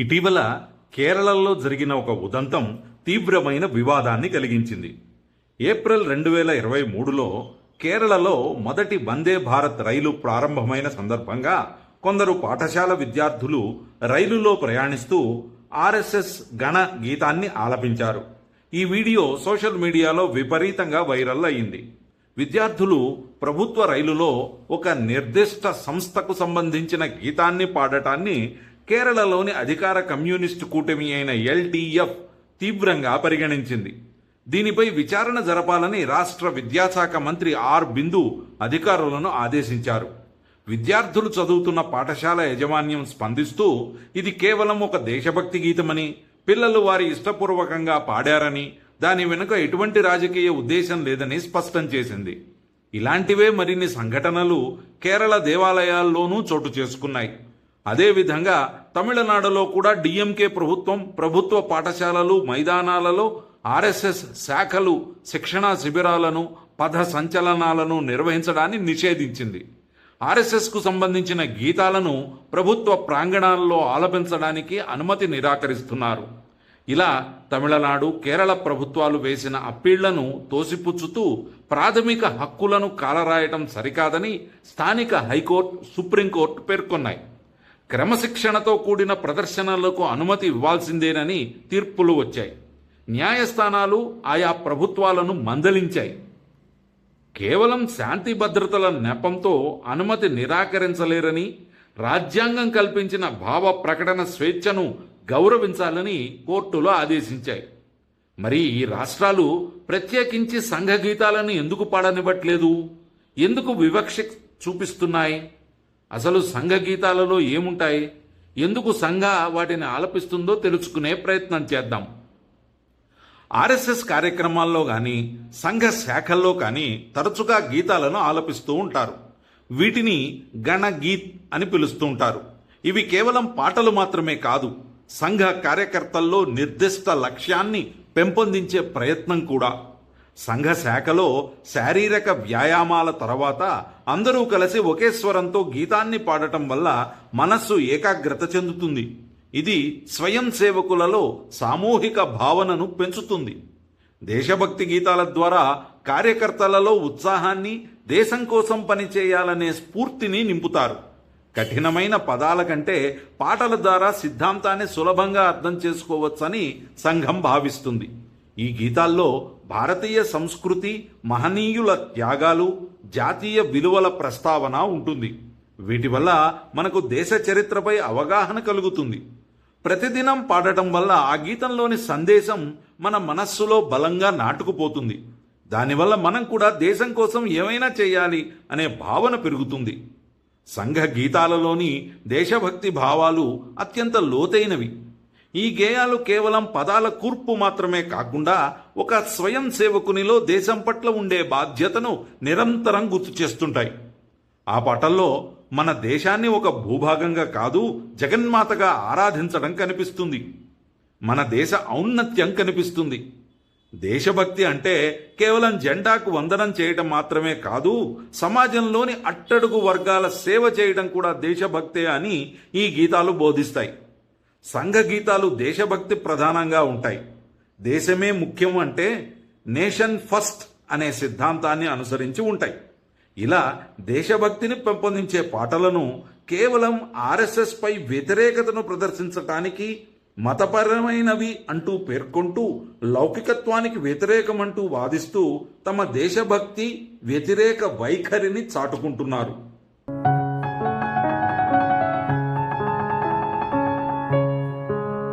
ఇటీవల కేరళలో జరిగిన ఒక ఉదంతం తీవ్రమైన వివాదాన్ని కలిగించింది. ఏప్రిల్ 2023లో కేరళలో మొదటి వందే భారత్ రైలు ప్రారంభమైన సందర్భంగా కొందరు పాఠశాల విద్యార్థులు రైలులో ప్రయాణిస్తూ ఆర్ఎస్ఎస్ గణ గీతాన్ని ఆలపించారు. ఈ వీడియో సోషల్ మీడియాలో విపరీతంగా వైరల్ అయింది. విద్యార్థులు ప్రభుత్వ రైలులో ఒక నిర్దిష్ట సంస్థకు సంబంధించిన గీతాన్ని పాడటాన్ని కేరళలోని అధికార కమ్యూనిస్టు కూటమి అయిన ఎల్డీఎఫ్ తీవ్రంగా పరిగణించింది. దీనిపై విచారణ జరపాలని రాష్ట్ర విద్యాశాఖ మంత్రి ఆర్ బిందు అధికారులను ఆదేశించారు. విద్యార్థులు చదువుతున్న పాఠశాల యాజమాన్యం స్పందిస్తూ ఇది కేవలం ఒక దేశభక్తి గీతమని, పిల్లలు వారి ఇష్టపూర్వకంగా పాడారని, దాని వెనుక ఎటువంటి రాజకీయ ఉద్దేశం లేదని స్పష్టం చేసింది. ఇలాంటివే మరిన్ని సంఘటనలు కేరళ దేవాలయాల్లోనూ చోటు చేసుకున్నాయి. అదేవిధంగా తమిళనాడులో కూడా డిఎంకే ప్రభుత్వం ప్రభుత్వ పాఠశాలలు, మైదానాలలో ఆర్ఎస్ఎస్ శాఖలు శిక్షణా శిబిరాలను, పథ సంచలనాలను నిర్వహించడాన్ని నిషేధించింది. ఆర్ఎస్ఎస్కు సంబంధించిన గీతాలను ప్రభుత్వ ప్రాంగణాల్లో ఆలపించడానికి అనుమతి నిరాకరిస్తున్నారు. ఇలా తమిళనాడు, కేరళ ప్రభుత్వాలు వేసిన అప్పీళ్లను తోసిపుచ్చుతూ ప్రాథమిక హక్కులను కాలరాయటం సరికాదని స్థానిక హైకోర్టు, సుప్రీంకోర్టు పేర్కొన్నాయి. క్రమశిక్షణతో కూడిన ప్రదర్శనలకు అనుమతి ఇవ్వాల్సిందేనని తీర్పులు వచ్చాయి. న్యాయస్థానాలు ఆయా ప్రభుత్వాలను మందలించాయి. కేవలం శాంతి భద్రతల నెపంతో అనుమతి నిరాకరించలేరని, రాజ్యాంగం కల్పించిన భావ ప్రకటన స్వేచ్ఛను గౌరవించాలని కోర్టులు ఆదేశించాయి. మరి ఈ రాష్ట్రాలు ప్రత్యేకించి సంఘ గీతాలను ఎందుకు పాడనివ్వట్లేదు? ఎందుకు వివక్ష చూపిస్తున్నాయి? అసలు సంఘ గీతాలలో ఏముంటాయి? ఎందుకు సంఘ వాటిని ఆలపిస్తుందో తెలుసుకునే ప్రయత్నం చేద్దాం. ఆర్ఎస్ఎస్ కార్యక్రమాల్లో కానీ, సంఘ శాఖల్లో కానీ తరచుగా గీతాలను ఆలపిస్తూ ఉంటారు. వీటిని గణగీత్ అని పిలుస్తూ ఉంటారు. ఇవి కేవలం పాటలు మాత్రమే కాదు, సంఘ కార్యకర్తల్లో నిర్దిష్ట లక్ష్యాన్ని పెంపొందించే ప్రయత్నం కూడా. సంఘ శాఖలో శారీరక వ్యాయామాల తర్వాత అందరూ కలిసి ఒకే స్వరంతో గీతాన్ని పాడటం వల్ల మనస్సు ఏకాగ్రత చెందుతుంది. ఇది స్వయం సేవకులలో సామూహిక భావనను పెంచుతుంది. దేశభక్తి గీతాల ద్వారా కార్యకర్తలలో ఉత్సాహాన్ని, దేశం కోసం పనిచేయాలనే స్ఫూర్తిని నింపుతారు. కఠినమైన పదాల కంటే పాటల ద్వారా సిద్ధాంతాన్ని సులభంగా అర్థం చేసుకోవచ్చని సంఘం భావిస్తుంది. ఈ గీతాల్లో భారతీయ సంస్కృతి, మహనీయుల త్యాగాలు, జాతీయ విలువల ప్రస్తావన ఉంటుంది. వీటి వల్ల మనకు దేశ చరిత్రపై అవగాహన కలుగుతుంది. ప్రతిదినం పాడటం వల్ల ఆ గీతంలోని సందేశం మన మనస్సులో బలంగా నాటుకుపోతుంది. దానివల్ల మనం కూడా దేశం కోసం ఏమైనా చేయాలి అనే భావన పెరుగుతుంది. సంఘ గీతాలలోని దేశభక్తి భావాలు అత్యంత లోతైనవి. ఈ గేయాలు కేవలం పదాల కూర్పు మాత్రమే కాకుండా ఒక స్వయం సేవకునిలో దేశం పట్ల ఉండే బాధ్యతను నిరంతరం గుర్తు చేస్తుంటాయి. ఆ పాటల్లో మన దేశాన్ని ఒక భూభాగంగా కాదు, జగన్మాతగా ఆరాధించడం కనిపిస్తుంది. మన దేశ ఔన్నత్యం కనిపిస్తుంది. దేశభక్తి అంటే కేవలం జెండాకు వందనం చేయడం మాత్రమే కాదు, సమాజంలోని అట్టడుగు వర్గాల సేవ చేయడం కూడా దేశభక్తే అని ఈ గీతాలు బోధిస్తాయి. సంఘ గీతాలు దేశభక్తి ప్రధానంగా ఉంటాయి. దేశమే ముఖ్యం అంటే నేషన్ ఫస్ట్ అనే సిద్ధాంతాన్ని అనుసరించి ఉంటాయి. ఇలా దేశభక్తిని పెంపొందించే పాటలను కేవలం ఆర్ఎస్ఎస్ పై వ్యతిరేకతను ప్రదర్శించటానికి, మతపరమైనవి అంటూ పేర్కొంటూ, లౌకికత్వానికి వ్యతిరేకమంటూ వాదిస్తూ తమ దేశభక్తి వ్యతిరేక వైఖరిని చాటుకుంటున్నారు.